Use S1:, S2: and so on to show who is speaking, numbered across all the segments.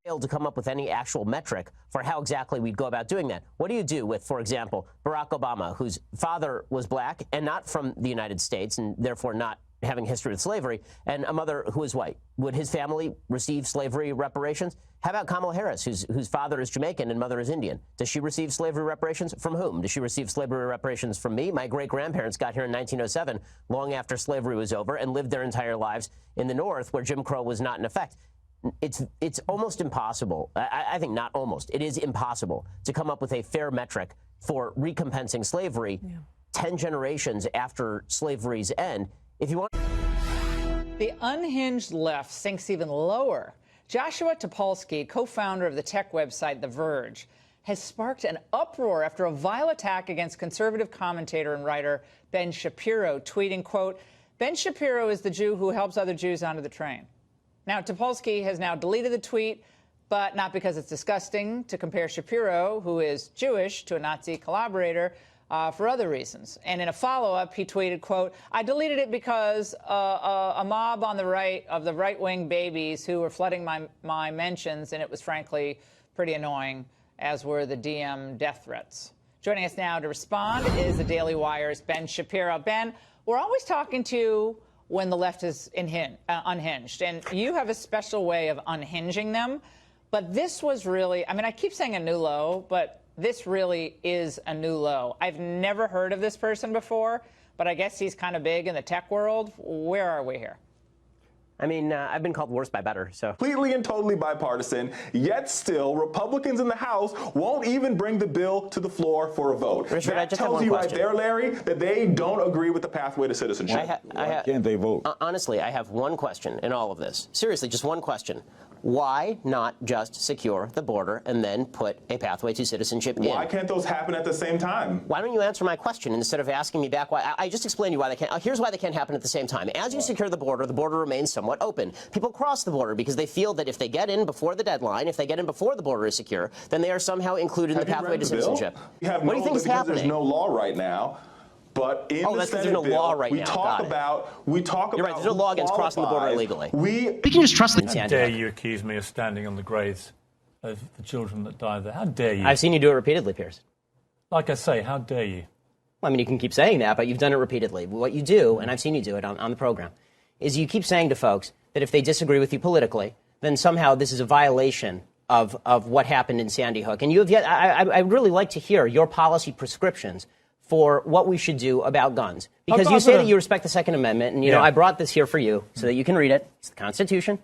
S1: Failed to come up with any actual metric for how exactly we'd go about doing that. What do you do with, for example, Barack Obama, whose father was black and not from the United States and therefore not having history with slavery, and a mother who is white? Would his family receive slavery reparations? How about Kamala Harris, whose father is Jamaican and mother is Indian? Does she receive slavery reparations? From whom? Does she receive slavery reparations from me? My great-grandparents got here in 1907, long after slavery was over, and lived their entire lives in the North, where Jim Crow was not in effect. It's almost impossible. I think not almost. It is impossible to come up with a fair metric for recompensing slavery 10 generations after slavery's end. If you want...
S2: The unhinged left sinks even lower. Joshua Topolsky, co-founder of the tech website The Verge, has sparked an uproar after a vile attack against conservative commentator and writer Ben Shapiro, tweeting, quote, "Ben Shapiro is the Jew who helps other Jews onto the train." Now, Topolsky has now deleted the tweet, but not because it's disgusting to compare Shapiro, who is Jewish, to a Nazi collaborator, for other reasons. And in a follow-up, he tweeted, quote, "I deleted it because a mob on the right of the right-wing babies who were flooding my mentions, and it was frankly pretty annoying, as were the DM death threats." Joining us now to respond is the Daily Wire's Ben Shapiro. Ben, we're always talking to you when the left is unhinged, and you have a special way of unhinging them. But this was really, I mean, I keep saying a new low, but this really is a new low. I've never heard of this person before, but I guess he's kind of big in the tech world. Where are we here?
S1: I mean, I've been called worse by better, so.
S3: Completely and totally bipartisan, yet still Republicans in the House won't even bring the bill to the floor for a vote.
S1: Richard,
S3: that tells you right there, Larry, that they don't agree with the pathway to citizenship.
S4: Why can't they vote?
S1: Honestly, I have one question in all of this. Seriously, just one question. Why not just secure the border and then put a pathway to citizenship in?
S3: Why can't those happen at the same time?
S1: Why don't you answer my question instead of asking me back why? I just explained to you why they can't. Here's why they can't happen at the same time. As you secure the border remains somewhat open. People cross the border because they feel that if they get in before the deadline, if they get in before the border is secure, then they are somehow included in the pathway to citizenship. What do you think is happening?
S3: There's no law right now. But in the Senate
S1: there's no
S3: bill,
S1: law right
S3: we
S1: now.
S3: talk about.
S1: You're right. There's no law against crossing the border illegally.
S5: We can just trust the.
S6: How dare you accuse me of standing on the graves of the children that died there? How dare you?
S1: I've seen you do it repeatedly, Piers.
S6: Like I say, how dare you?
S1: Well, I mean, you can keep saying that, but you've done it repeatedly. What you do, and I've seen you do it on the program, is you keep saying to folks that if they disagree with you politically, then somehow this is a violation of what happened in Sandy Hook. And you have yet. I'd really like to hear your policy prescriptions for what we should do about guns. Because you say that you respect the Second Amendment, and, you know, I brought this here for you so that you can read it. It's the Constitution.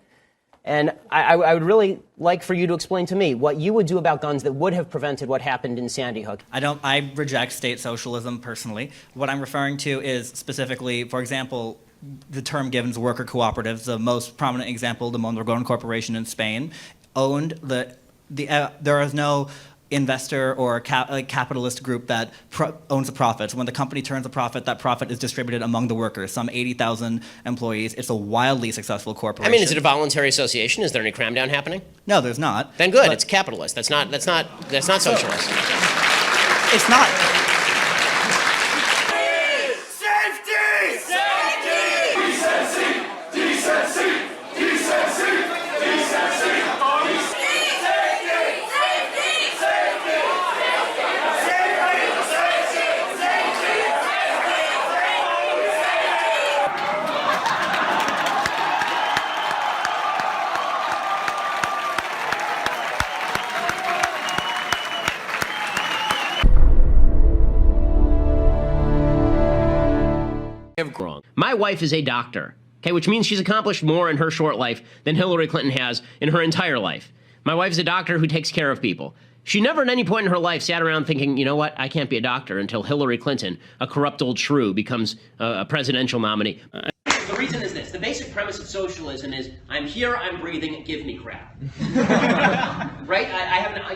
S1: And I would really like for you to explain to me what you would do about guns that would have prevented what happened in Sandy Hook.
S5: I reject state socialism personally. What I'm referring to is specifically, for example, the term given to worker cooperatives. The most prominent example, the Mondragon Corporation in Spain, owned there is no investor or a capitalist group that owns the profits. When the company turns a profit, that profit is distributed among the workers, some 80,000 employees. It's a wildly successful corporation.
S1: I mean, is it a voluntary association? Is there any cram-down happening?
S5: No, there's not.
S1: Then good, it's capitalist. That's not socialist.
S5: It's not.
S1: Wrong. My wife is a doctor, okay, which means she's accomplished more in her short life than Hillary Clinton has in her entire life. My wife's a doctor who takes care of people. She never at any point in her life sat around thinking, you know what, I can't be a doctor until Hillary Clinton, a corrupt old shrew, becomes a presidential nominee. The reason is this. The basic premise of socialism is, I'm here, I'm breathing, give me crap. Right?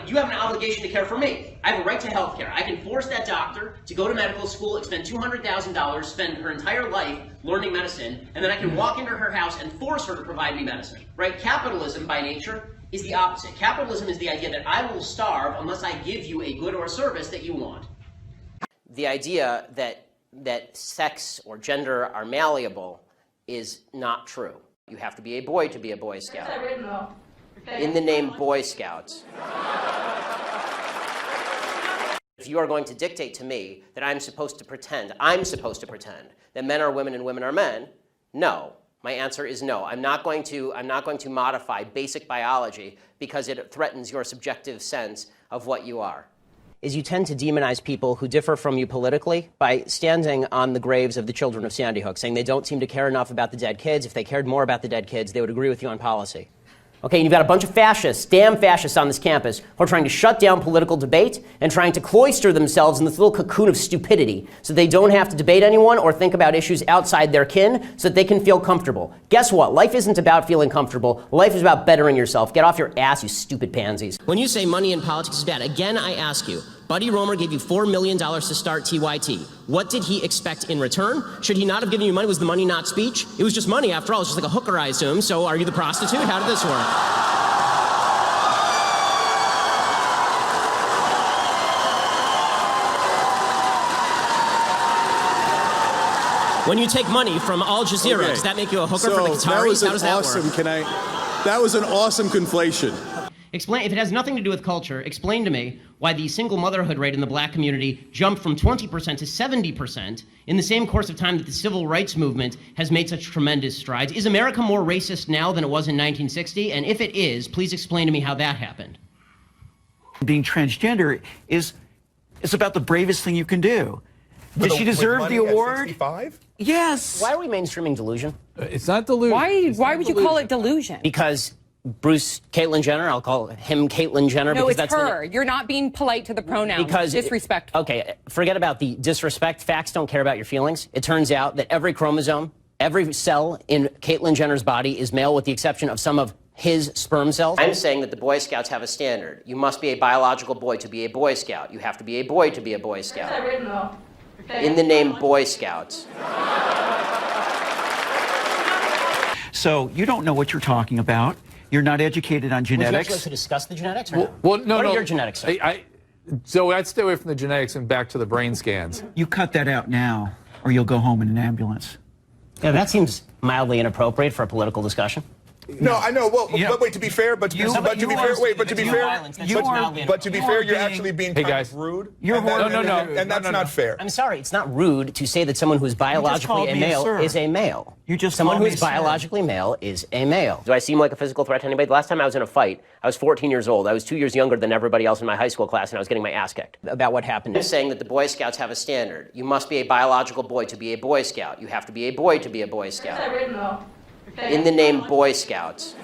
S1: You have an obligation to care for me. I have a right to health care. I can force that doctor to go to medical school, expend $200,000, spend her entire life learning medicine, and then I can walk into her house and force her to provide me medicine. Right? Capitalism, by nature, is the opposite. Capitalism is the idea that I will starve unless I give you a good or service that you want. The idea that sex or gender are malleable is not true. You have to be a boy to be a Boy Scout. In the name Boy Scouts. If you are going to dictate to me that I'm supposed to pretend that men are women and women are men, no. My answer is no. I'm not going to modify basic biology because it threatens your subjective sense of what you are. Is you tend to demonize people who differ from you politically by standing on the graves of the children of Sandy Hook, saying they don't seem to care enough about the dead kids. If they cared more about the dead kids, they would agree with you on policy. Okay, and you've got a bunch of fascists, damn fascists on this campus, who are trying to shut down political debate and trying to cloister themselves in this little cocoon of stupidity so they don't have to debate anyone or think about issues outside their kin so that they can feel comfortable. Guess what? Life isn't about feeling comfortable. Life is about bettering yourself. Get off your ass, you stupid pansies. When you say money in politics is bad, again, I ask you, Buddy Roemer gave you $4 million to start TYT. What did he expect in return? Should he not have given you money? Was the money not speech? It was just money, after all. It's just like a hooker, I assume. So are you the prostitute? How did this work? When you take money from Al Jazeera, does that make you a hooker for the Qataris? How does that work?
S4: That was an awesome conflation.
S1: Explain, if it has nothing to do with culture, explain to me why the single motherhood rate in the black community jumped from 20% to 70% in the same course of time that the civil rights movement has made such tremendous strides. Is America more racist now than it was in 1960? And if it is, please explain to me how that happened.
S7: Being transgender is about the bravest thing you can do. Did she deserve the award? Yes.
S1: Why are we mainstreaming delusion?
S6: It's not delusion.
S8: Why would you call it delusion?
S1: Because Bruce Caitlyn Jenner, I'll call him Caitlyn Jenner.
S8: No,
S1: because
S8: it's
S1: that's
S8: her. You're not being polite to the pronouns.
S1: Because
S8: disrespectful.
S1: Okay, forget about the disrespect. Facts don't care about your feelings. It turns out that every chromosome, every cell in Caitlyn Jenner's body is male with the exception of some of his sperm cells. I'm saying that the Boy Scouts have a standard. You must be a biological boy to be a Boy Scout. You have to be a boy to be a Boy Scout. In the name Boy Scouts.
S7: So you don't know what you're talking about. You're not educated on genetics.
S1: Would you actually like to discuss the genetics? Or
S6: Well,
S1: no?
S6: no,
S1: What
S6: no.
S1: are your genetics? Sir?
S6: So I'd stay away from the genetics and back to the brain scans.
S7: You cut that out now, or you'll go home in an ambulance.
S1: Yeah, that seems mildly inappropriate for a political discussion.
S4: No, I know. Well,
S7: Yeah.
S4: but wait. To be fair, but to be fair, you're actually being kind of rude.
S7: You're
S4: and that's not fair.
S1: I'm sorry, it's not rude to say that someone who is biologically
S7: called
S1: a
S7: me a
S1: male
S7: sir.
S1: is a male.
S7: You just
S1: Someone
S7: called
S1: who
S7: me
S1: is
S7: a sir.
S1: biologically male is a male. Do I seem like a physical threat to anybody? The last time I was in a fight, I was 14 years old. I was 2 years younger than everybody else in my high school class, and I was getting my ass kicked. About what happened. I'm saying that the Boy Scouts have a standard. You must be a biological boy to be a Boy Scout. You have to be a boy to be a Boy Scout. In the name Boy Scouts.